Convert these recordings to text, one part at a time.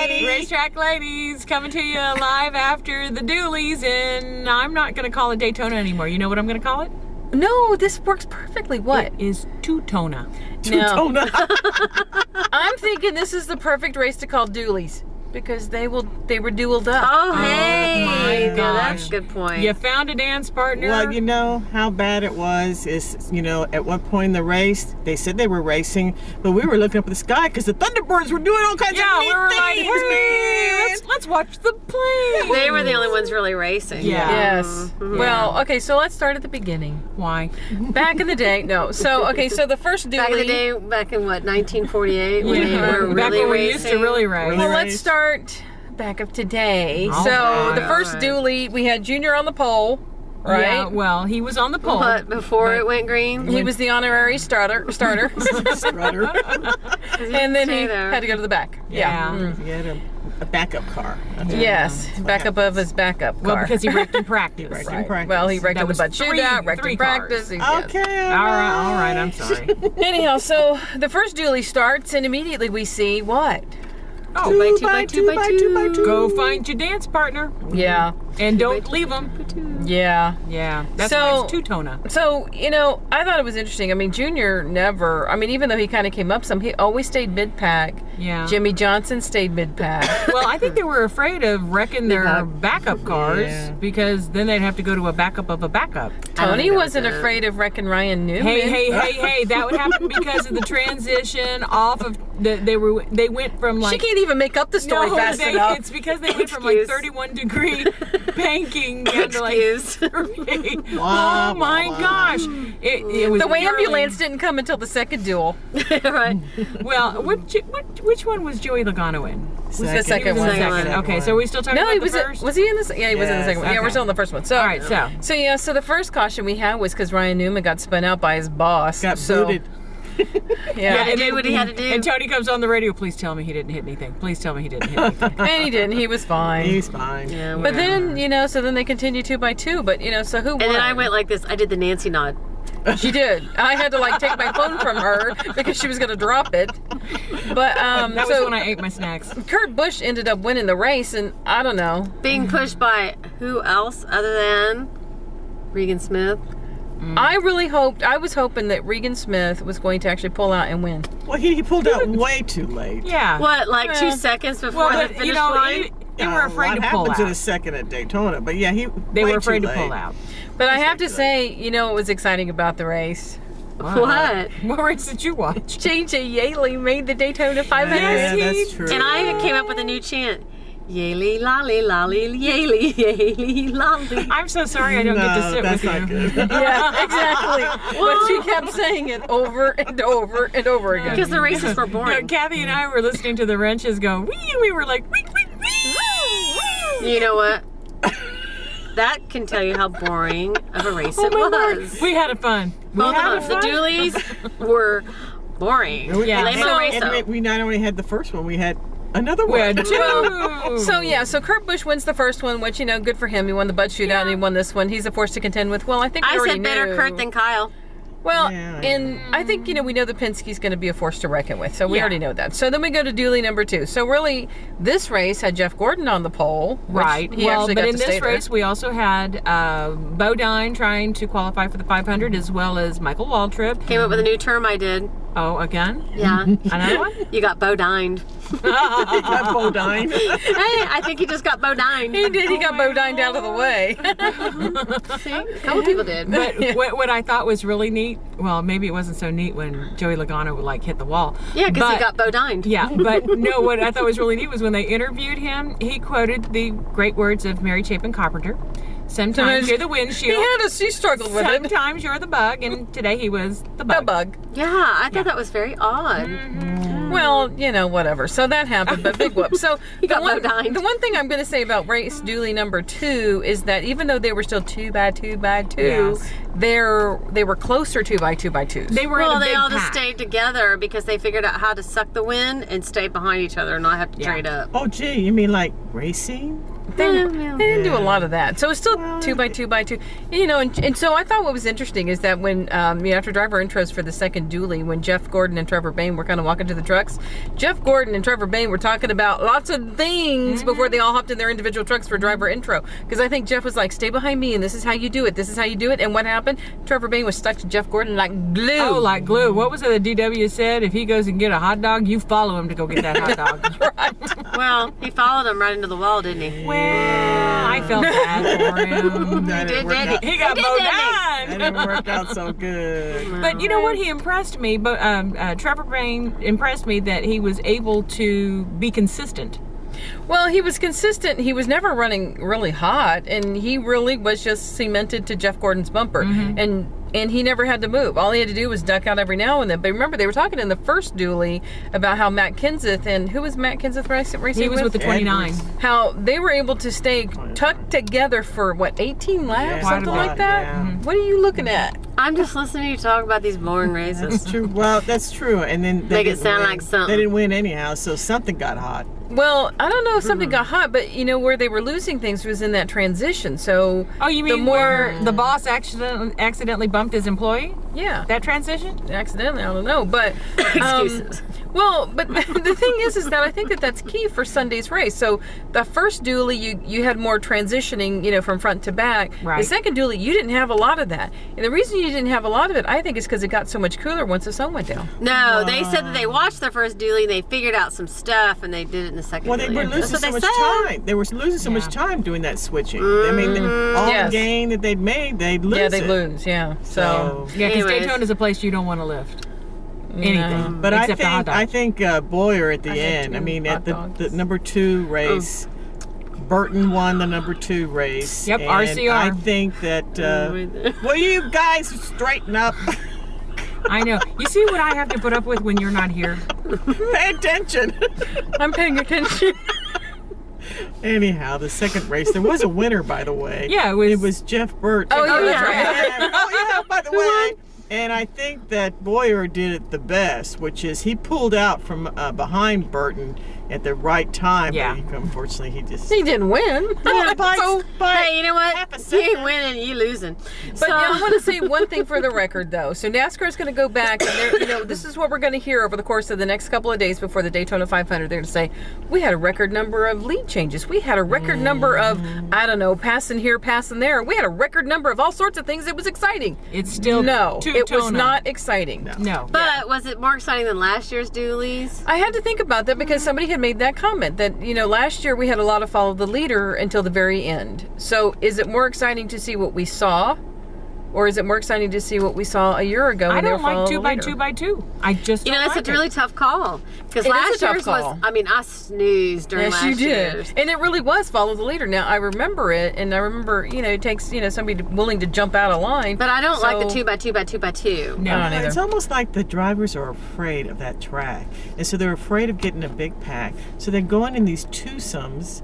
ladies. Racetrack ladies coming to you live after the Duelies, and I'm not going to call it Daytona anymore. You know what I'm going to call it? No, this works perfectly. What? It is Two-Tona. No. I'm thinking this is the perfect race to call Duelies because they were dueled up. Oh, hey. my Yeah, gosh. that's a good point. You found a dance partner. Well, you know how bad it was is, you know, at one point in the race, they said they were racing, but we were looking up at the sky because the Thunderbirds were doing all kinds of neat we were like, things, hey, man. let's watch the plane. They were the only ones really racing. Yeah. Yes. Mhm. Well, okay, so let's start at the beginning. Why? Back in the day, no. So, okay, so the first dually. Back in the day, back in what, 1948, when they were Back really when we racing. used to really race. Really Well, race. let's start back of today. All So right, the first all right. dually, we had Junior on the pole, right? Yeah, well, he was on the pole. What, before but- it went green? He was the honorary starter, Strutter. and then he Stay there. had to go to the back. Yeah. Mm. He had a backup car. Yes, backup of his backup car. Well, because he wrecked in practice. wrecked in Right. practice. Well, he wrecked That in the was butt shootout, wrecked three in cars. practice. Okay. All right, I'm sorry. Anyhow, so the first dually starts, and immediately we see what? Oh, Two by Two two by by two two by by two by two. two. go find your dance partner Yeah, and don't leave him. yeah. Yeah, that's So- why it's Two-Tona. So, you know, I thought it was interesting. I mean, Junior never, I mean, even though he kind of came up some, he always stayed mid-pack. Yeah. Jimmy Johnson stayed mid-pack. Well, I think they were afraid of wrecking their backup cars Yeah. because then they'd have to go to a backup of a backup. Tony wasn't afraid of wrecking Ryan Newman. Hey, that would happen because of the transition off of they went from like She can't even make up the story fast enough. it's because they went from like Excuse. 31-degree banking down to like Excuse. 30. Wow, Oh my wow. gosh. It was The purely- ambulance didn't come until the second duel. Right. Well, which one was Joey Logano in? Was the second He was one. in the Second second. Okay, so are we still talking No, about he the was. first? Was he in this? Yeah, he was in the Yes, second one. Yeah, we're okay. still in the first one. So, All right, so So the first caution we had was because Ryan Newman got spun out by his boss. Got so, booted. Yeah, He did what he had to do. And Tony comes on the radio. Please tell me he didn't hit anything. Please tell me he didn't hit anything. and he didn't. He was fine. He's fine. Yeah, But whatever. then, so then they continued 2 by 2. But, so who won? And then I went like this. I did the Nancy nod. She did. I had to take my phone from her because she was going to drop it. But That was when I ate my snacks. Kurt Busch ended up winning the race, and I don't know. Being pushed by who else other than Regan Smith? I was hoping that Regan Smith was going to actually pull out and win. Well, he pulled out way too late. Yeah. What, like Yeah. 2 seconds before Well, the but finish you know, line? they were afraid what to pull happens in a out. second at Daytona, but yeah, They way were afraid too to pull late. out. But I have to say, what was exciting about the race? What? What race did you watch? JJ Yaley made the Daytona 500. Yeah, he that's true. And I came up with a new chant. Yaley, lolly, lolly, yaley, yaley, lolly. I'm so sorry I don't get to sit that's with not you. good. Yeah, exactly. But she kept saying it over and over and over again. Because the races were No, boring. Kathy and I were listening to the wrenches go wee, and we were like wee, wee, wee. You know what? That can tell you how boring of a race it Oh my Lord. was. We had fun. We Both of had us. The fun. Dualies were boring. Yeah. Lame of a race, And though. we not only had the first one, we had another We one. had two. So Kurt Busch wins the first one, which, good for him. He won the butt shootout and he won this one. He's a force to contend with. Well, I think we I already said better knew. Kurt than Kyle. Well, Yeah, and I think, we know that Penske's going to be a force to reckon with. So we Yeah. already know that. So then we go to dually number 2. So really, this race had Jeff Gordon on the pole. Which Right. He Well, actually but got in to this stay there. race, we also had Bodine trying to qualify for the 500, as well as Michael Waltrip. Came up with a new term I did. Oh, again? Yeah. Another one? You got bodined. Got Bodine. Hey, I think he just got bodined. He did. He got Bodine out of the way. See? A couple people did. But what I thought was really neat, well, maybe it wasn't so neat when Joey Logano would hit the wall. Yeah, because he But- got bodined. Yeah, but no, what I thought was really neat was when they interviewed him, he quoted the great words of Mary Chapin Carpenter. Sometimes you're the windshield. He struggled with it. Sometimes you're the bug, and today he was the bug. The bug. Yeah, I thought that was very odd. Well, whatever. So that happened, but big whoop. So He got bodined. the one thing I'm going to say about race dually number 2 is that even though they were still 2 by 2 by 2, Yes. they were closer 2x2x2s. They were in Well, a they big all pack. just stayed together because they figured out how to suck the wind and stay behind each other and not have to Yeah. trade up. Oh, gee, you mean like racing? They Yeah. didn't do a lot of that. So it's still Well, 2x2x2. You know, and so I thought what was interesting is that when, after driver intros for the second dually, when Jeff Gordon and Trevor Bayne were kind of walking to the trucks, Jeff Gordon and Trevor Bayne were talking about lots of things before they all hopped in their individual trucks for driver intro. Because I think Jeff was like, stay behind me and this is how you do it. This is how you do it. And what happened? Trevor Bayne was stuck to Jeff Gordon like glue. Oh, like glue. What was it that DW said? If he goes and get a hot dog, you follow him to go get that hot dog. Well, he followed him right into the wall, didn't he? Well, I felt bad for him. That didn't work did out. He got He did, mowed didn't he? That down. didn't work out so good. But you know what? He impressed me. But Trevor Bayne impressed me that he was able to be consistent. Well, he was consistent. He was never running really hot, and he really was just cemented to Jeff Gordon's bumper. And he never had to move. All he had to do was duck out every now and then. But remember, they were talking in the first dually about how Matt Kenseth, and who was Matt Kenseth racing He was with the 29. Edwards. how they were able to stay tucked together for, what, 18 laps? Yeah, something quite a like bit, that? yeah. What are you looking at? I'm just listening to you talk about these boring races. That's true. Well, that's true. And then they Make it didn't sound win. like something. They didn't win anyhow, so something got hot. Well, I don't know if something got hot, but you know where they were losing things was in that transition. So Oh, you mean the more where the boss accidentally bumped his employee? yeah, That transition? accidentally, I don't know, but Excuses. well, but the thing is that I think that that's key for Sunday's race. So the first dually, you had more transitioning, you know, from front to back. Right. The second dually, you didn't have a lot of that, and the reason you didn't have a lot of it, I think, is because it got so much cooler once the sun went down. No, they said that they watched their first dually and they figured out some stuff and they did it in the second Well, they dually. were That's losing what so they much said. time. They were losing so much Yeah. time doing that switching. I mean, all Yes. the gain that they'd made, they'd lose Yeah, they it. lose. Yeah, so. Yeah, because Anyways. Daytona is a place you don't want to lift. Anything. But except the hot dog. I think Boyer at the had end. I 2 mean, hot at the dogs. number 2 race, Burton won the number 2 race. Yep, and RCR. I think that. Right there. Will you guys straighten up? I know. You see what I have to put up with when you're not here? Pay attention. I'm paying attention. Anyhow, the second race, there was a winner, by the way. Yeah, It was Jeff Burt. Oh, yeah, that's right. Oh, yeah, by the way. And I think that Boyer did it the best, which is he pulled out from behind Burton at the right time. Yeah. But unfortunately, he just. He didn't win. Yeah, by- So- by Hey, you know what? half a You second. ain't winning, you losing. But yeah, I want to say one thing for the record, though. So NASCAR is going to go back, and this is what we're going to hear over the course of the next couple of days before the Daytona 500. They're going to say, we had a record number of lead changes. We had a record number of, I don't know, passing here, passing there. We had a record number of all sorts of things. It was exciting. It's still No, it was two-tona. not exciting. No. But was it more exciting than last year's dualies? I had to think about that because somebody had made that comment that, last year we had a lot of follow the leader until the very end. So is it more exciting to see what we saw? Or is it more exciting to see what we saw a year ago? I when they don't were like following 2 the by leader? 2 by 2. I just You know, don't that's like a really tough call. Because It is last a tough year's call. was, I snoozed during Yes, last you did. year's. And it really was follow the leader. Now, I remember it, and I remember, it takes, somebody willing to jump out of line. But I don't like the So- 2 by 2 by 2 by 2. No. I don't either. It's almost like the drivers are afraid of that track. And so they're afraid of getting a big pack. So they're going in these twosomes,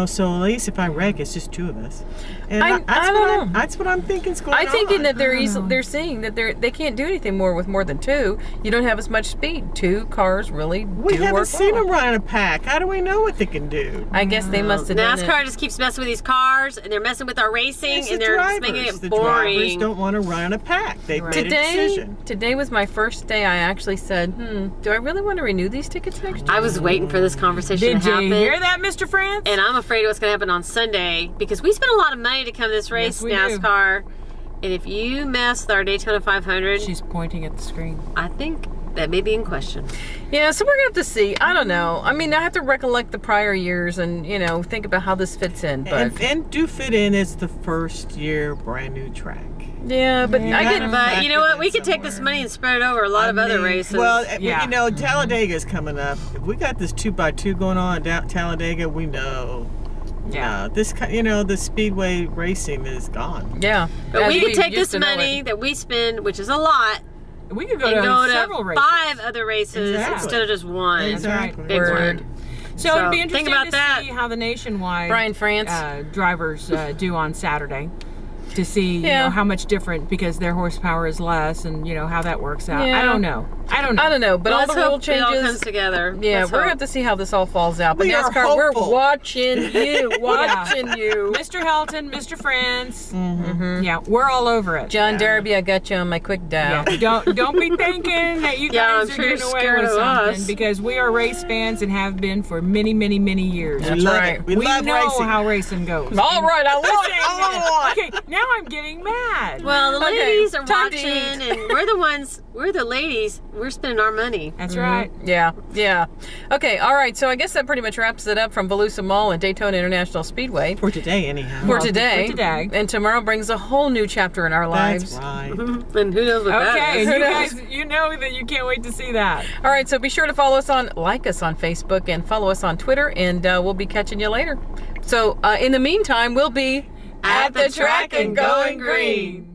so at least if I wreck, it's just 2 of us. And I don't know. That's what I'm thinking's going on. I'm thinking that they're seeing that they can't do anything more with more than 2. You don't have as much speed. 2 cars really We do haven't work seen well. them running a pack. How do we know what they can do? I guess they must have done NASCAR it. just keeps messing with these cars, and they're messing with our racing, It's and the they're drivers. just making it The drivers boring. don't want to run a pack. They've made a Today, decision. today was my first day. I actually said, do I really want to renew these tickets next year? I was waiting for this conversation Did to you happen. hear that, Mr. France? And I'm afraid what's going to happen on Sunday because we spent a lot of money to come to this race, Yes, we do. NASCAR. And if you mess with our Daytona 500, She's pointing at the screen. I think that may be in question. Yeah, so we're going to have to see. I don't know. I mean, I have to recollect the prior years and, think about how this fits in. But And do fit in as the first year brand new track. yeah, but I get. But you know what? We Factor could take somewhere. this money and spread it over a lot of other races. Well, Yeah. Talladega's coming up. If we got this 2 by 2 going on at Talladega, we know. Yeah. The speedway racing is gone. Yeah. but as we could take used this to know money it. that we spend, which is a lot, We could go and to go several to races. 5 other races Exactly. instead of just one. Exactly. Big Word. one. So it'd be So, interesting think about to that. see how the nationwide Brian France. drivers do on Saturday. to see Yeah. how much different, because their horsepower is less, and how that works out. Yeah. I don't know. I don't know, but Well, all let's the rule hope it all changes. comes together. Yeah, Let's we're gonna hope. have to see how this all falls out. But We are NASCAR, we're hopeful. watching you, watching you. Mr. Helton, Mr. France. Mm-hmm. Yeah, we're all over it. John Derby, I got you on my quick dial. Yeah, don't be thinking that you Yeah, guys I'm are sure getting you're away scared with of something, us. because we are race fans and have been for many, many, many years. That's we love right. it. We We love know racing. how racing goes. All right, I want it. Okay, now I'm getting mad. Well, the Okay, ladies are time to watching, eat. and we're the ladies. We're spending our money. That's right. Yeah. Okay, all right. So I guess that pretty much wraps it up from Volusia Mall and Daytona International Speedway For today, anyhow. for today. for today. And tomorrow brings a whole new chapter in our lives. That's right. And who knows what that Okay, is? you Who knows? guys, you know that you can't wait to see that. All right, so be sure to like us on Facebook and follow us on Twitter, and we'll be catching you later. So in the meantime, we'll be At the track and going green.